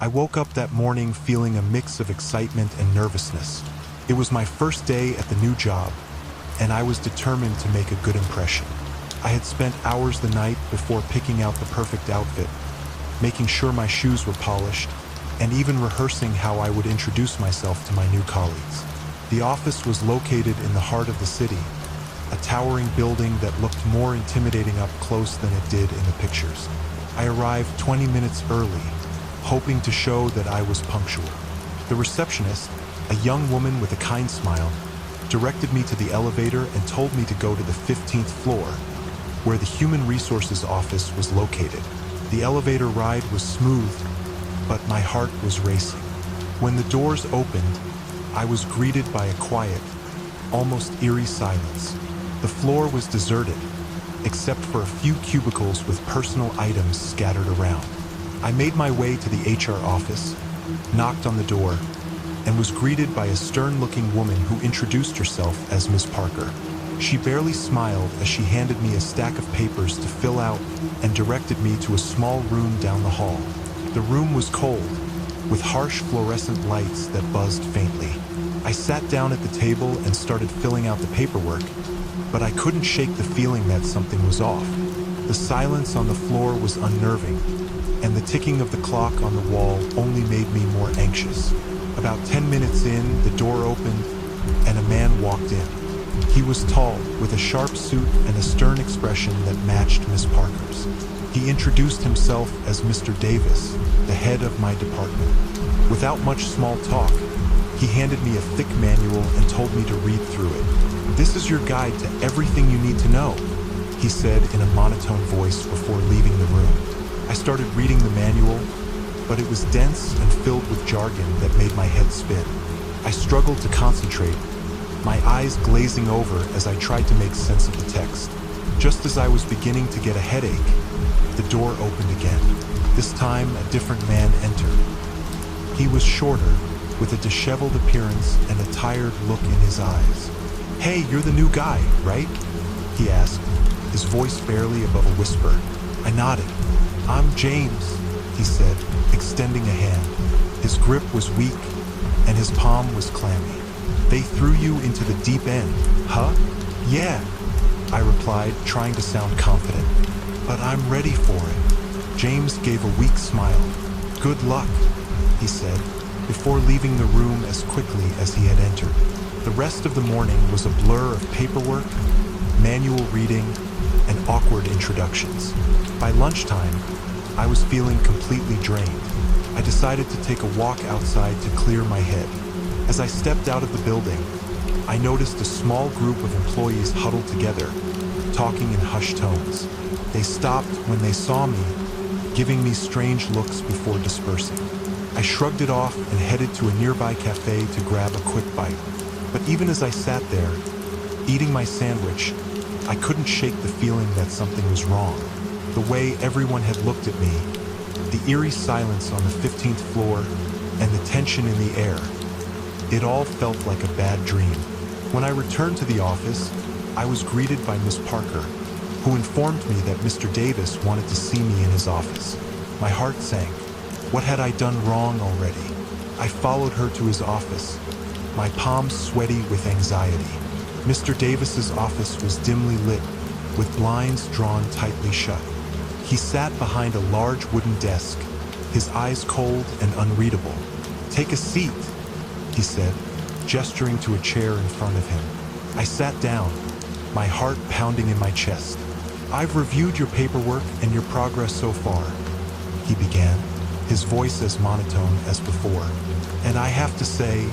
I woke up that morning feeling a mix of excitement and nervousness. It was my first day at the new job, and I was determined to make a good impression. I had spent hours the night before picking out the perfect outfit, making sure my shoes were polished, and even rehearsing how I would introduce myself to my new colleagues. The office was located in the heart of the city, a towering building that looked more intimidating up close than it did in the pictures. I arrived 20 minutes early, hoping to show that I was punctual. The receptionist, a young woman with a kind smile, directed me to the elevator and told me to go to the 15th floor, where the Human Resources office was located. The elevator ride was smooth, but my heart was racing. When the doors opened, I was greeted by a quiet, almost eerie silence. The floor was deserted, except for a few cubicles with personal items scattered around. I made my way to the HR office, knocked on the door, and was greeted by a stern-looking woman who introduced herself as Ms. Parker. She barely smiled as she handed me a stack of papers to fill out and directed me to a small room down the hall. The room was cold, with harsh fluorescent lights that buzzed faintly. I sat down at the table and started filling out the paperwork, but I couldn't shake the feeling that something was off. The silence on the floor was unnerving, and the ticking of the clock on the wall only made me more anxious. About 10 minutes in, the door opened, and a man walked in. He was tall, with a sharp suit and a stern expression that matched Miss Parker's. He introduced himself as Mr. Davis, the head of my department. Without much small talk, he handed me a thick manual and told me to read through it. "This is your guide to everything you need to know," he said in a monotone voice before leaving the room. I started reading the manual, but it was dense and filled with jargon that made my head spin. I struggled to concentrate, my eyes glazing over as I tried to make sense of the text. Just as I was beginning to get a headache, the door opened again. This time, a different man entered. He was shorter, with a disheveled appearance and a tired look in his eyes. "Hey, you're the new guy, right?" he asked, his voice barely above a whisper. I nodded. "I'm James," he said, extending a hand. His grip was weak, and his palm was clammy. "They threw you into the deep end, huh?" "Yeah," I replied, trying to sound confident. "But I'm ready for it." James gave a weak smile. "Good luck," he said, before leaving the room as quickly as he had entered. The rest of the morning was a blur of paperwork, manual reading, and awkward introductions. By lunchtime, I was feeling completely drained. I decided to take a walk outside to clear my head. As I stepped out of the building, I noticed a small group of employees huddled together, talking in hushed tones. They stopped when they saw me, giving me strange looks before dispersing. I shrugged it off and headed to a nearby cafe to grab a quick bite. But even as I sat there, eating my sandwich, I couldn't shake the feeling that something was wrong. The way everyone had looked at me, the eerie silence on the 15th floor, and the tension in the air, it all felt like a bad dream. When I returned to the office, I was greeted by Miss Parker, who informed me that Mr. Davis wanted to see me in his office. My heart sank. What had I done wrong already? I followed her to his office, my palms sweaty with anxiety. Mr. Davis's office was dimly lit, with blinds drawn tightly shut. He sat behind a large wooden desk, his eyes cold and unreadable. "Take a seat," he said, gesturing to a chair in front of him. I sat down, my heart pounding in my chest. "I've reviewed your paperwork and your progress so far," he began, his voice as monotone as before. "And I have to say,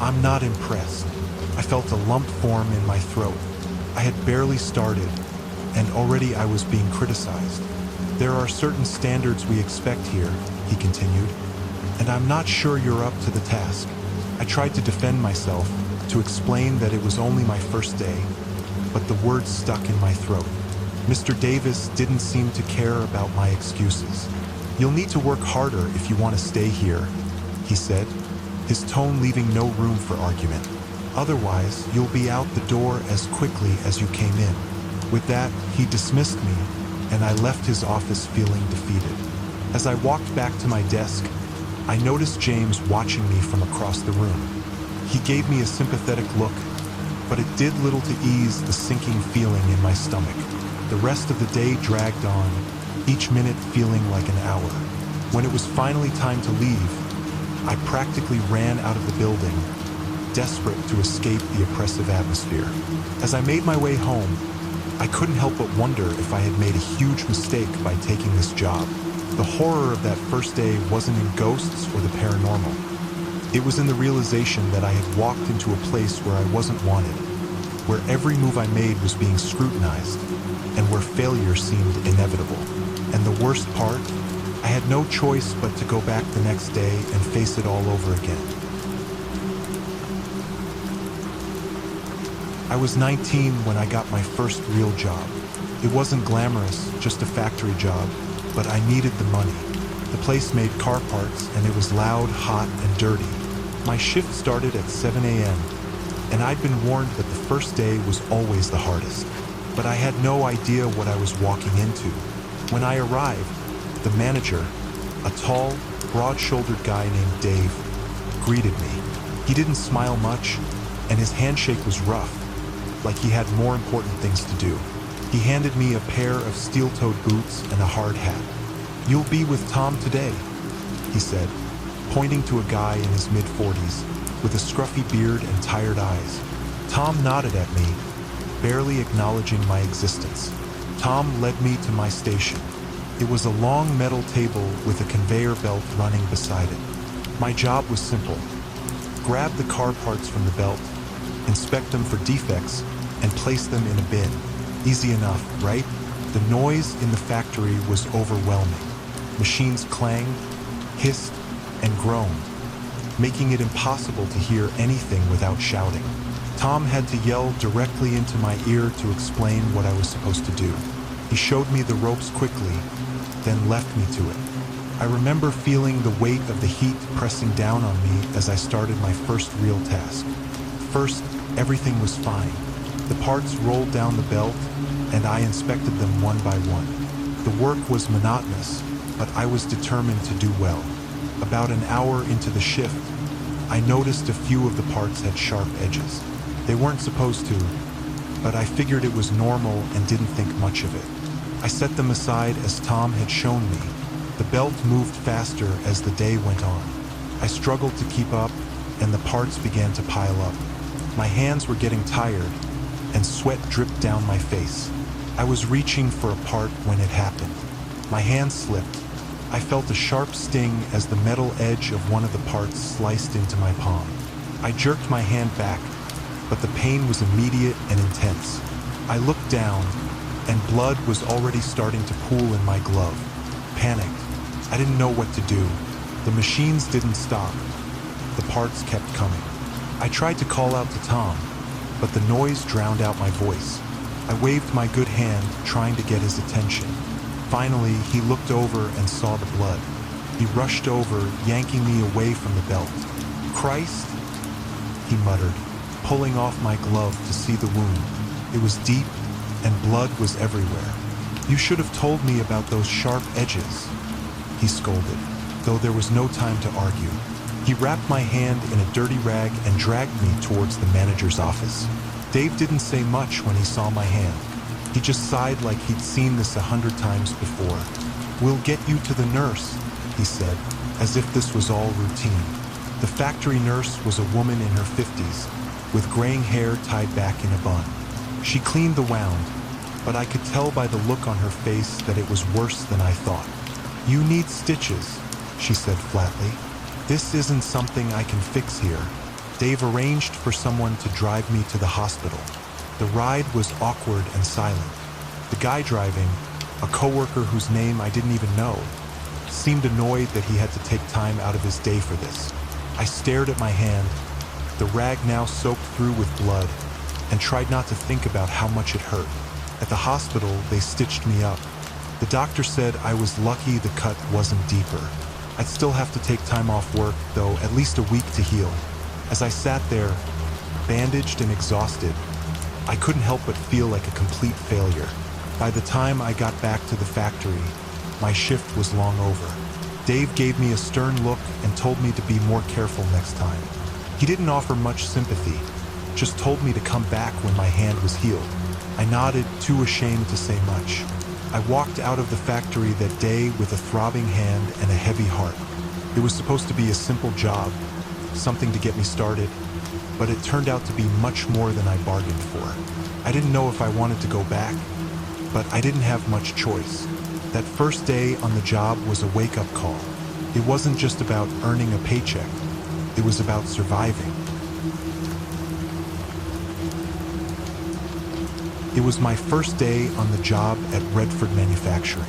I'm not impressed." I felt a lump form in my throat. I had barely started, and already I was being criticized. "There are certain standards we expect here," he continued, "and I'm not sure you're up to the task." I tried to defend myself, to explain that it was only my first day, but the words stuck in my throat. Mr. Davis didn't seem to care about my excuses. "You'll need to work harder if you want to stay here," he said, his tone leaving no room for argument. "Otherwise, you'll be out the door as quickly as you came in." With that, he dismissed me, and I left his office feeling defeated. As I walked back to my desk, I noticed James watching me from across the room. He gave me a sympathetic look, but it did little to ease the sinking feeling in my stomach. The rest of the day dragged on, each minute feeling like an hour. When it was finally time to leave, I practically ran out of the building, desperate to escape the oppressive atmosphere. As I made my way home, I couldn't help but wonder if I had made a huge mistake by taking this job. The horror of that first day wasn't in ghosts or the paranormal. It was in the realization that I had walked into a place where I wasn't wanted, where every move I made was being scrutinized, and where failure seemed inevitable. And the worst part, I had no choice but to go back the next day and face it all over again. I was 19 when I got my first real job. It wasn't glamorous, just a factory job, but I needed the money. The place made car parts, and it was loud, hot, and dirty. My shift started at 7 a.m., and I'd been warned that the first day was always the hardest. But I had no idea what I was walking into. When I arrived, the manager, a tall, broad-shouldered guy named Dave, greeted me. He didn't smile much, and his handshake was rough, like he had more important things to do. He handed me a pair of steel-toed boots and a hard hat. "You'll be with Tom today," he said, pointing to a guy in his mid-40s with a scruffy beard and tired eyes. Tom nodded at me, barely acknowledging my existence. Tom led me to my station. It was a long metal table with a conveyor belt running beside it. My job was simple. Grab the car parts from the belt, inspect them for defects, and place them in a bin. Easy enough, right? The noise in the factory was overwhelming. Machines clanged, hissed, and groaned, making it impossible to hear anything without shouting. Tom had to yell directly into my ear to explain what I was supposed to do. He showed me the ropes quickly, then left me to it. I remember feeling the weight of the heat pressing down on me as I started my first real task. First, everything was fine. The parts rolled down the belt, and I inspected them one by one. The work was monotonous, but I was determined to do well. About an hour into the shift, I noticed a few of the parts had sharp edges. They weren't supposed to, but I figured it was normal and didn't think much of it. I set them aside as Tom had shown me. The belt moved faster as the day went on. I struggled to keep up, and the parts began to pile up. My hands were getting tired, and sweat dripped down my face. I was reaching for a part when it happened. My hand slipped. I felt a sharp sting as the metal edge of one of the parts sliced into my palm. I jerked my hand back, but the pain was immediate and intense. I looked down, and blood was already starting to pool in my glove. Panicked. I didn't know what to do. The machines didn't stop. The parts kept coming. I tried to call out to Tom, but the noise drowned out my voice. I waved my good hand, trying to get his attention. Finally, he looked over and saw the blood. He rushed over, yanking me away from the belt. "Christ," he muttered, pulling off my glove to see the wound. It was deep, and blood was everywhere. "You should have told me about those sharp edges," he scolded, though there was no time to argue. He wrapped my hand in a dirty rag and dragged me towards the manager's office. Dave didn't say much when he saw my hand. He just sighed like he'd seen this 100 times before. "We'll get you to the nurse," he said, as if this was all routine. The factory nurse was a woman in her 50s, with graying hair tied back in a bun. She cleaned the wound, but I could tell by the look on her face that it was worse than I thought. "You need stitches," she said flatly. "This isn't something I can fix here." Dave arranged for someone to drive me to the hospital. The ride was awkward and silent. The guy driving, a coworker whose name I didn't even know, seemed annoyed that he had to take time out of his day for this. I stared at my hand, the rag now soaked through with blood, and tried not to think about how much it hurt. At the hospital, they stitched me up. The doctor said I was lucky the cut wasn't deeper. I'd still have to take time off work, though, at least a week to heal. As I sat there, bandaged and exhausted, I couldn't help but feel like a complete failure. By the time I got back to the factory, my shift was long over. Dave gave me a stern look and told me to be more careful next time. He didn't offer much sympathy, just told me to come back when my hand was healed. I nodded, too ashamed to say much. I walked out of the factory that day with a throbbing hand and a heavy heart. It was supposed to be a simple job, something to get me started, but it turned out to be much more than I bargained for. I didn't know if I wanted to go back, but I didn't have much choice. That first day on the job was a wake-up call. It wasn't just about earning a paycheck. It was about surviving. It was my first day on the job at Redford Manufacturing.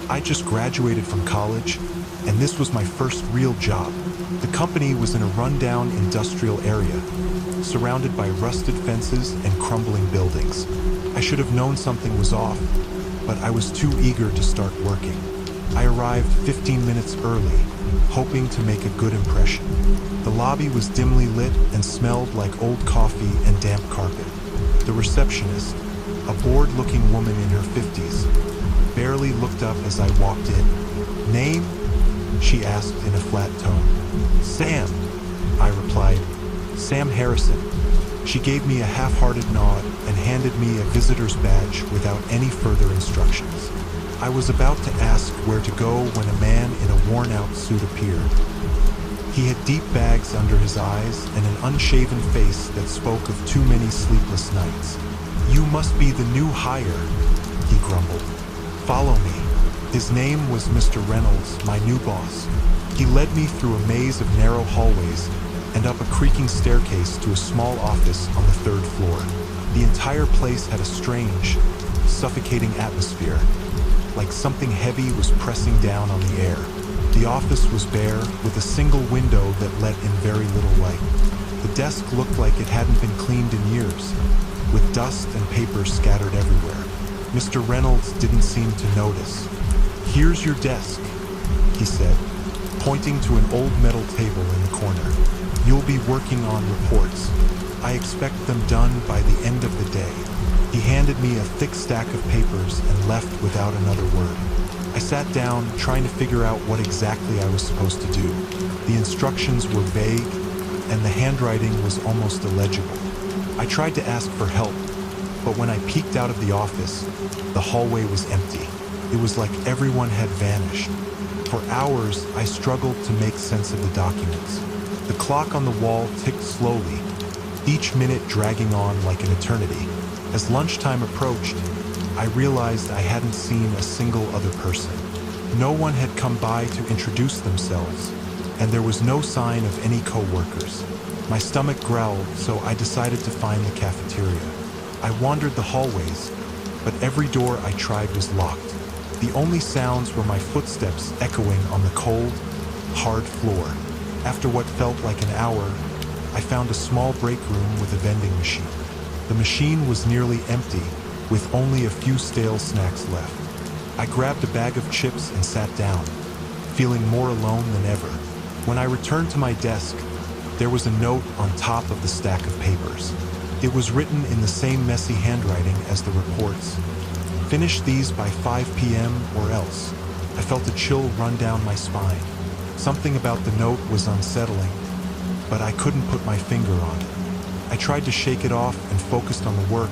I just graduated from college, and this was my first real job. The company was in a rundown industrial area, surrounded by rusted fences and crumbling buildings. I should have known something was off, but I was too eager to start working. I arrived 15 minutes early, hoping to make a good impression. The lobby was dimly lit and smelled like old coffee and damp carpet. The receptionist, a bored-looking woman in her 50s, barely looked up as I walked in. "Name?" she asked in a flat tone. "Sam," I replied. "Sam Harrison." She gave me a half-hearted nod and handed me a visitor's badge without any further instructions. I was about to ask where to go when a man in a worn-out suit appeared. He had deep bags under his eyes and an unshaven face that spoke of too many sleepless nights. "You must be the new hire," he grumbled. "Follow me." His name was Mr. Reynolds, my new boss. He led me through a maze of narrow hallways and up a creaking staircase to a small office on the 3rd floor. The entire place had a strange, suffocating atmosphere, like something heavy was pressing down on the air. The office was bare, with a single window that let in very little light. The desk looked like it hadn't been cleaned in years, with dust and paper scattered everywhere. Mr. Reynolds didn't seem to notice. "Here's your desk," he said, pointing to an old metal table in the corner. "You'll be working on reports. I expect them done by the end of the day." He handed me a thick stack of papers and left without another word. I sat down, trying to figure out what exactly I was supposed to do. The instructions were vague, and the handwriting was almost illegible. I tried to ask for help, but when I peeked out of the office, the hallway was empty. It was like everyone had vanished. For hours, I struggled to make sense of the documents. The clock on the wall ticked slowly, each minute dragging on like an eternity. As lunchtime approached, I realized I hadn't seen a single other person. No one had come by to introduce themselves, and there was no sign of any co-workers. My stomach growled, so I decided to find the cafeteria. I wandered the hallways, but every door I tried was locked. The only sounds were my footsteps echoing on the cold, hard floor. After what felt like an hour, I found a small break room with a vending machine. The machine was nearly empty, with only a few stale snacks left. I grabbed a bag of chips and sat down, feeling more alone than ever. When I returned to my desk, there was a note on top of the stack of papers. It was written in the same messy handwriting as the reports. "Finish these by 5 p.m. or else." I felt a chill run down my spine. Something about the note was unsettling, but I couldn't put my finger on it. I tried to shake it off and focused on the work,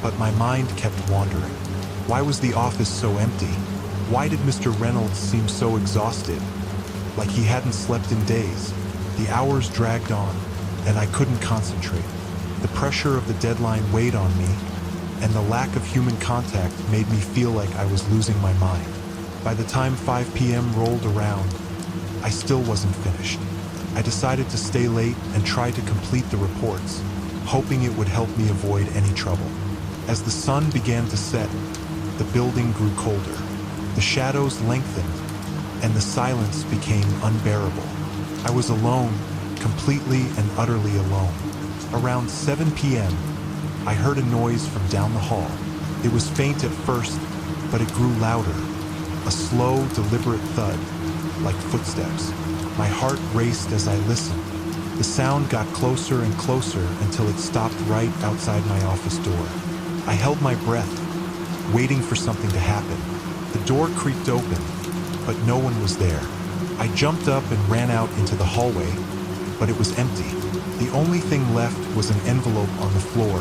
but my mind kept wandering. Why was the office so empty? Why did Mr. Reynolds seem so exhausted, like he hadn't slept in days? The hours dragged on, and I couldn't concentrate. The pressure of the deadline weighed on me, and the lack of human contact made me feel like I was losing my mind. By the time 5 p.m. rolled around, I still wasn't finished. I decided to stay late and try to complete the reports, hoping it would help me avoid any trouble. As the sun began to set, the building grew colder. The shadows lengthened, and the silence became unbearable. I was alone, completely and utterly alone. Around 7 p.m., I heard a noise from down the hall. It was faint at first, but it grew louder. A slow, deliberate thud, like footsteps. My heart raced as I listened. The sound got closer and closer until it stopped right outside my office door. I held my breath, waiting for something to happen. The door creaked open, but no one was there. I jumped up and ran out into the hallway, but it was empty. The only thing left was an envelope on the floor,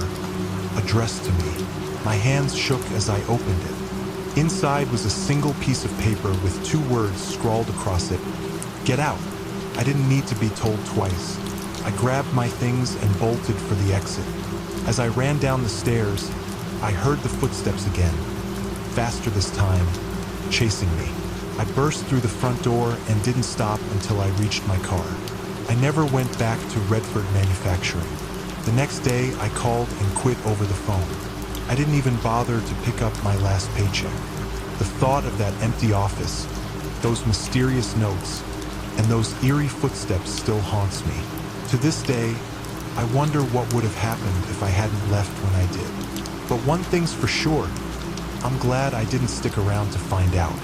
addressed to me. My hands shook as I opened it. Inside was a single piece of paper with 2 words scrawled across it: "Get out." I didn't need to be told twice. I grabbed my things and bolted for the exit. As I ran down the stairs, I heard the footsteps again, faster this time, chasing me. I burst through the front door and didn't stop until I reached my car. I never went back to Redford Manufacturing. The next day, I called and quit over the phone. I didn't even bother to pick up my last paycheck. The thought of that empty office, those mysterious notes, and those eerie footsteps still haunts me. To this day, I wonder what would have happened if I hadn't left when I did. But one thing's for sure, I'm glad I didn't stick around to find out.